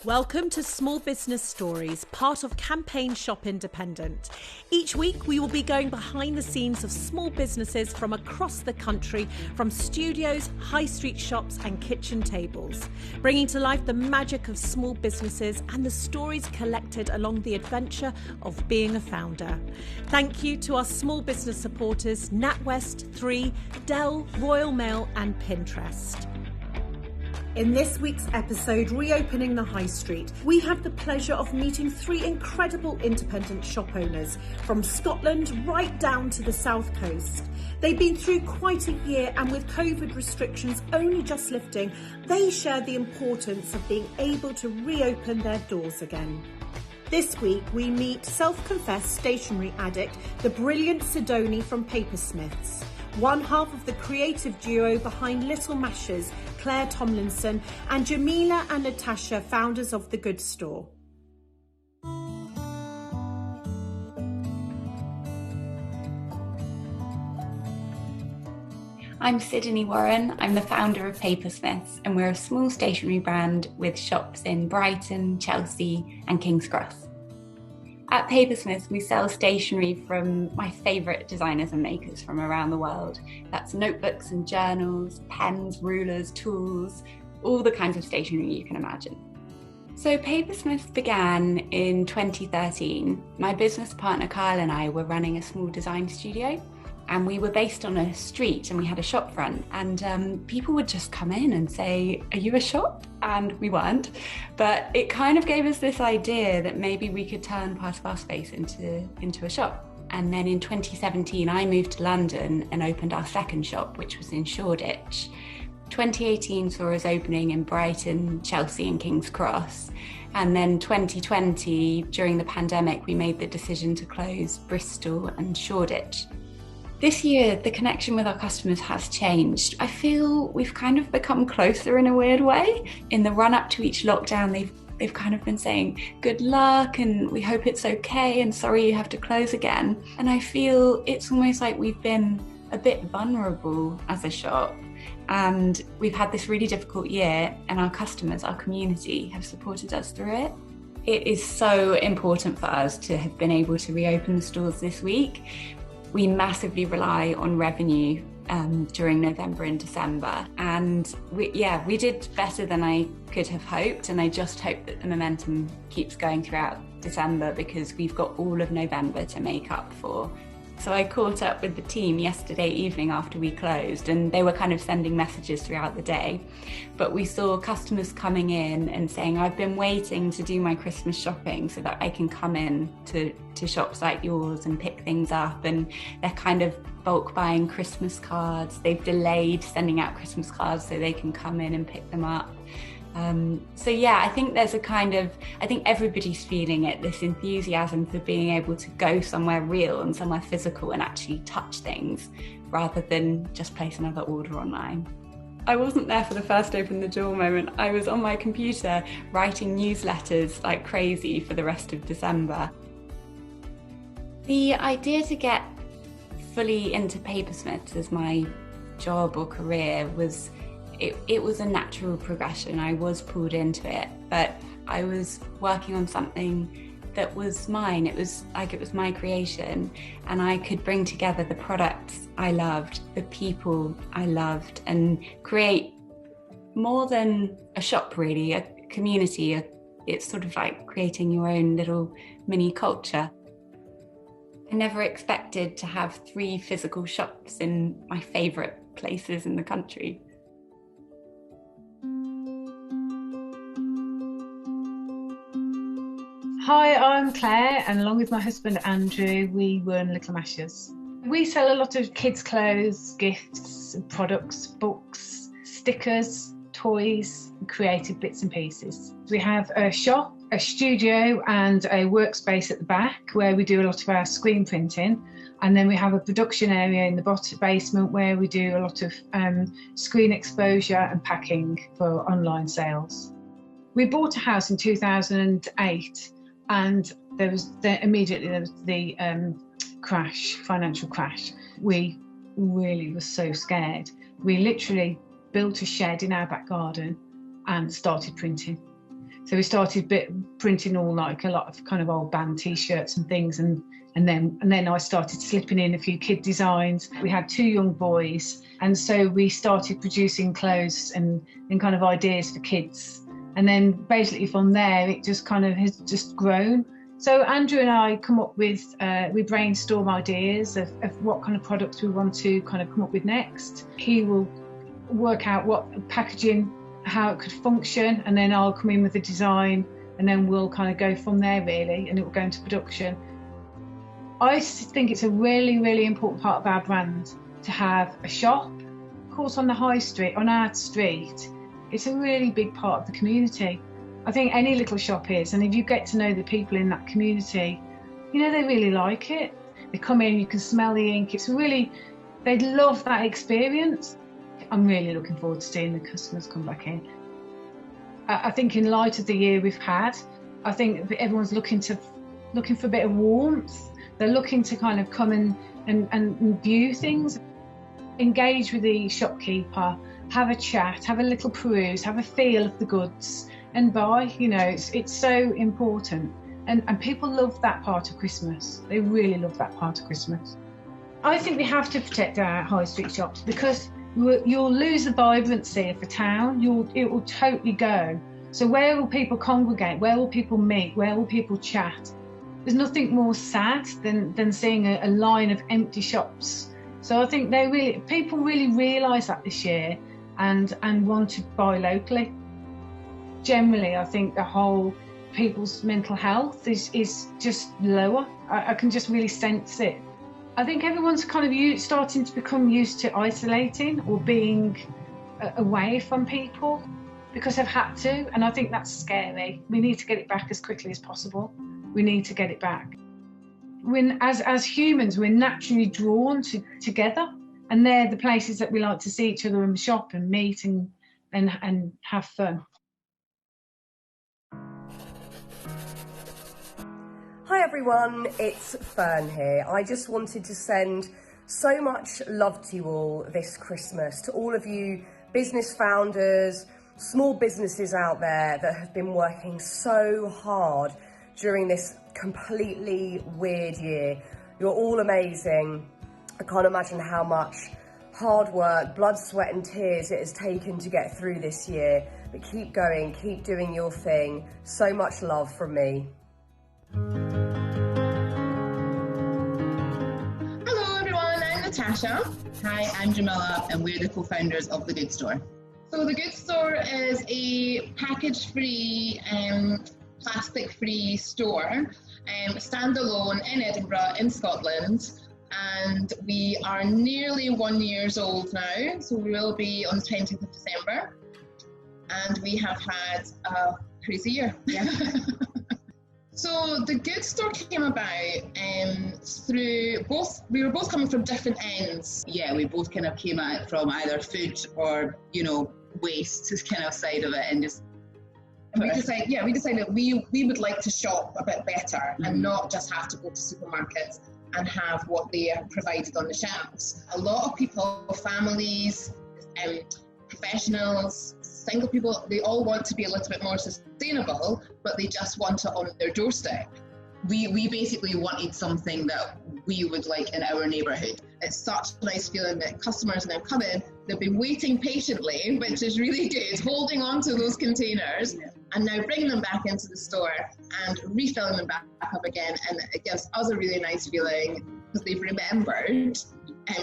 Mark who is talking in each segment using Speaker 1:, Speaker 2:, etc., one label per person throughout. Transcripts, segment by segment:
Speaker 1: Welcome to Small Business Stories, part of Campaign Shop Independent. Each week we will be going behind the scenes of small businesses from across the country, from studios, high street shops and kitchen tables, bringing to life the magic of small businesses and the stories collected along the adventure of being a founder. Thank you to our small business supporters NatWest, 3, Dell, Royal Mail and Pinterest. In this week's episode, Reopening the High Street, we have the pleasure of meeting 3 incredible independent shop owners from Scotland right down to the South Coast. They've been through quite a year, and with COVID restrictions only just lifting, they share the importance of being able to reopen their doors again. This week, we meet self-confessed stationery addict, the brilliant Sidonie from Papersmiths, one half of the creative duo behind Little Mashers, Clare Tomlinson, and Jamila and Natasha, founders of The Good Store.
Speaker 2: I'm Sidonie Warren. I'm the founder of Papersmith, and we're a small stationery brand with shops in Brighton, Chelsea and King's Cross. At Papersmith, we sell stationery from my favourite designers and makers from around the world. That's notebooks and journals, pens, rulers, tools, all the kinds of stationery you can imagine. So Papersmith began in 2013. My business partner Kyle and I were running a small design studio, and we were based on a street and we had a shop front, and people would just come in and say, "Are you a shop?" And we weren't, but it kind of gave us this idea that maybe we could turn part of our space into a shop. And then in 2017, I moved to London and opened our second shop, which was in Shoreditch. 2018 saw us opening in Brighton, Chelsea and King's Cross. And then 2020, during the pandemic, we made the decision to close Bristol and Shoreditch. This year, the connection with our customers has changed. I feel we've kind of become closer in a weird way. In the run-up to each lockdown, they've kind of been saying, "Good luck," and "We hope it's okay," and "Sorry you have to close again." And I feel it's almost like we've been a bit vulnerable as a shop. And we've had this really difficult year, and our customers, our community, have supported us through it. It is so important for us to have been able to reopen the stores this week. We massively rely on revenue during November and December, and we did better than I could have hoped, and I just hope that the momentum keeps going throughout December, because we've got all of November to make up for. So I caught up with the team yesterday evening after we closed, and they were kind of sending messages throughout the day. But we saw customers coming in and saying, "I've been waiting to do my Christmas shopping so that I can come in to shops like yours and pick things up." And they're kind of bulk buying Christmas cards. They've delayed sending out Christmas cards so they can come in and pick them up. I think there's I think everybody's feeling it, this enthusiasm for being able to go somewhere real and somewhere physical and actually touch things rather than just place another order online. I wasn't there for the first open the door moment. I was on my computer writing newsletters like crazy for the rest of December. The idea to get fully into Papersmiths as my job or career was It was a natural progression. I was pulled into it, but I was working on something that was mine. It was my creation, and I could bring together the products I loved, the people I loved, and create more than a shop, really, a community. It's sort of like creating your own little mini culture. I never expected to have 3 physical shops in my favourite places in the country.
Speaker 3: Hi, I'm Clare, and along with my husband Andrew, we run Little Mashers. We sell a lot of kids' clothes, gifts, products, books, stickers, toys, creative bits and pieces. We have a shop, a studio and a workspace at the back where we do a lot of our screen printing, and then we have a production area in the basement where we do a lot of screen exposure and packing for online sales. We bought a house in 2008, and there was the financial crash. We really were so scared. We literally built a shed in our back garden and started printing. So we started printing all like a lot of kind of old band T-shirts and things, and then I started slipping in a few kid designs. We had 2 young boys, and so we started producing clothes and kind of ideas for kids. And then basically from there, it just kind of has just grown. So Andrew and I come up with, we brainstorm ideas of what kind of products we want to kind of come up with next. He will work out what packaging, how it could function, and then I'll come in with the design, and then we'll kind of go from there really, and it will go into production. I think it's a really, really important part of our brand to have a shop. Of course, on the high street, on our street, it's a really big part of the community. I think any little shop is, and if you get to know the people in that community, you know, they really like it. They come in, you can smell the ink. It's really, they'd love that experience. I'm really looking forward to seeing the customers come back in. I think in light of the year we've had, I think everyone's looking for a bit of warmth. They're looking to kind of come and view things, engage with the shopkeeper, have a chat, have a little peruse, have a feel of the goods and buy. You know, it's so important. And people love that part of Christmas. They really love that part of Christmas. I think we have to protect our high street shops, because you'll lose the vibrancy of the town. It will totally go. So where will people congregate? Where will people meet? Where will people chat? There's nothing more sad than seeing a line of empty shops. So I think people really realise that this year and want to buy locally. Generally, I think the whole people's mental health is just lower. I can just really sense it. I think everyone's kind of starting to become used to isolating or being away from people because they've had to, and I think that's scary. We need to get it back as quickly as possible. We need to get it back. As humans, we're naturally drawn together, and they're the places that we like to see each other and shop and meet and have fun.
Speaker 4: Hi everyone, it's Fern here. I just wanted to send so much love to you all this Christmas, to all of you business founders, small businesses out there that have been working so hard during this completely weird year. You're all amazing. I can't imagine how much hard work, blood, sweat and tears it has taken to get through this year. But keep going, keep doing your thing. So much love from me.
Speaker 5: Hello everyone, I'm Natasha.
Speaker 6: Hi, I'm Jamila, and we're the co-founders of The Good Store.
Speaker 5: So The Good Store is a package-free, plastic-free store, standalone in Edinburgh, in Scotland, and we are nearly 1 year old now, so we will be on the 20th of December, and we have had a crazy year. Yeah. So The Good Store came about through we were both coming from different ends.
Speaker 6: Yeah, we both kind of came at it from either food or, waste kind of side of it, and just...
Speaker 5: And we decided we would like to shop a bit better and not just have to go to supermarkets and have what they are provided on the shelves. A lot of people, families, professionals, single people, they all want to be a little bit more sustainable, but they just want it on their doorstep.
Speaker 6: We basically wanted something that we would like in our neighbourhood.
Speaker 5: It's such a nice feeling that customers now come in, they've been waiting patiently, which is really good, holding on to those containers, and now bringing them back into the store and refilling them back up again. And it gives us a really nice feeling because they've remembered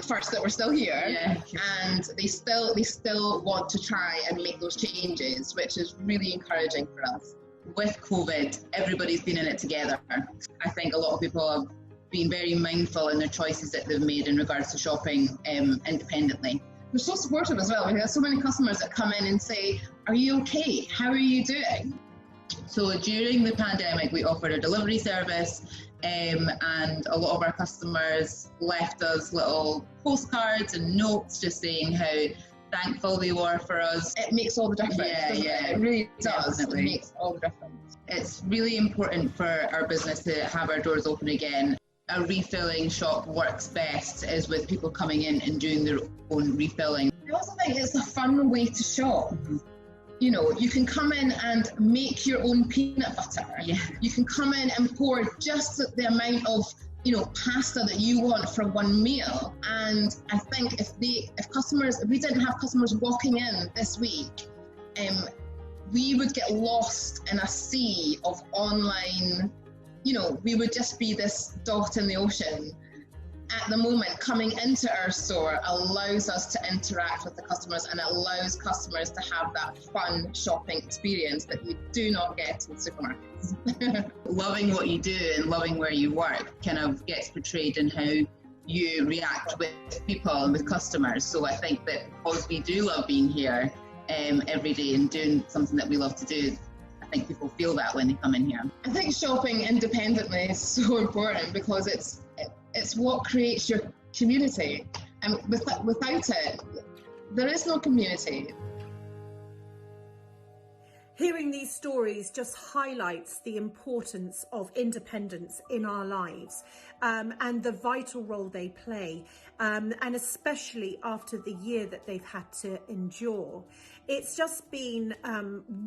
Speaker 5: first that we're still here, and they still want to try and make those changes, which is really encouraging for us.
Speaker 6: With COVID, everybody's been in it together. I think a lot of people have been very mindful in their choices that they've made in regards to shopping independently.
Speaker 5: They're so supportive as well. We have so many customers that come in and say, "Are you okay? How are you doing?"
Speaker 6: So during the pandemic, we offered a delivery service, and a lot of our customers left us little postcards and notes just saying how thankful they were for us.
Speaker 5: It makes all the difference.
Speaker 6: Yeah,
Speaker 5: it really does.
Speaker 6: Definitely.
Speaker 5: It makes all the difference.
Speaker 6: It's really important for our business to have our doors open again. A refilling shop works best is with people coming in and doing their own refilling.
Speaker 5: I also think it's a fun way to shop. You know, you can come in and make your own peanut butter.
Speaker 6: Yeah.
Speaker 5: You can come in and pour just the amount of, you know, pasta that you want for one meal. And I think if we didn't have customers walking in this week, we would get lost in a sea of online, you know, we would just be this dot in the ocean. At the moment, coming into our store allows us to interact with the customers and allows customers to have that fun shopping experience that you do not get in supermarkets.
Speaker 6: Loving what you do and loving where you work kind of gets portrayed in how you react with people and with customers. So I think that because we do love being here every day and doing something that we love to do, I think people feel that when they come in here.
Speaker 5: I think shopping independently is so important because it's what creates your community, and without it, there is no community.
Speaker 1: Hearing these stories just highlights the importance of independence in our lives, and the vital role they play, and especially after the year that they've had to endure. It's just been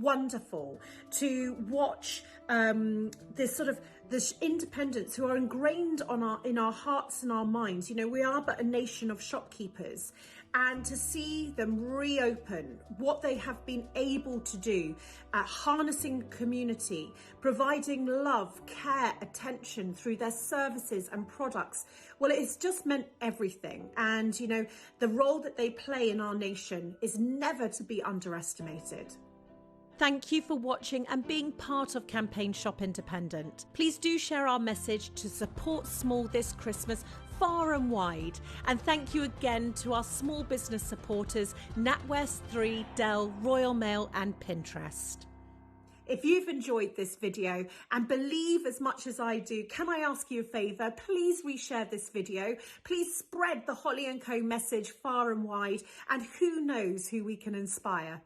Speaker 1: wonderful to watch this independence who are ingrained in our hearts and our minds. You know, we are but a nation of shopkeepers, and to see them reopen what they have been able to do at harnessing community, providing love, care, attention through their services and products, well, it's just meant everything. And, you know, the role that they play in our nation is never to be underestimated. Thank you for watching and being part of Campaign Shop Independent. Please do share our message to support small this Christmas far and wide. And thank you again to our small business supporters, NatWest 3, Dell, Royal Mail and Pinterest. If you've enjoyed this video and believe as much as I do, can I ask you a favour? Please reshare this video. Please spread the Holly & Co message far and wide, and who knows who we can inspire.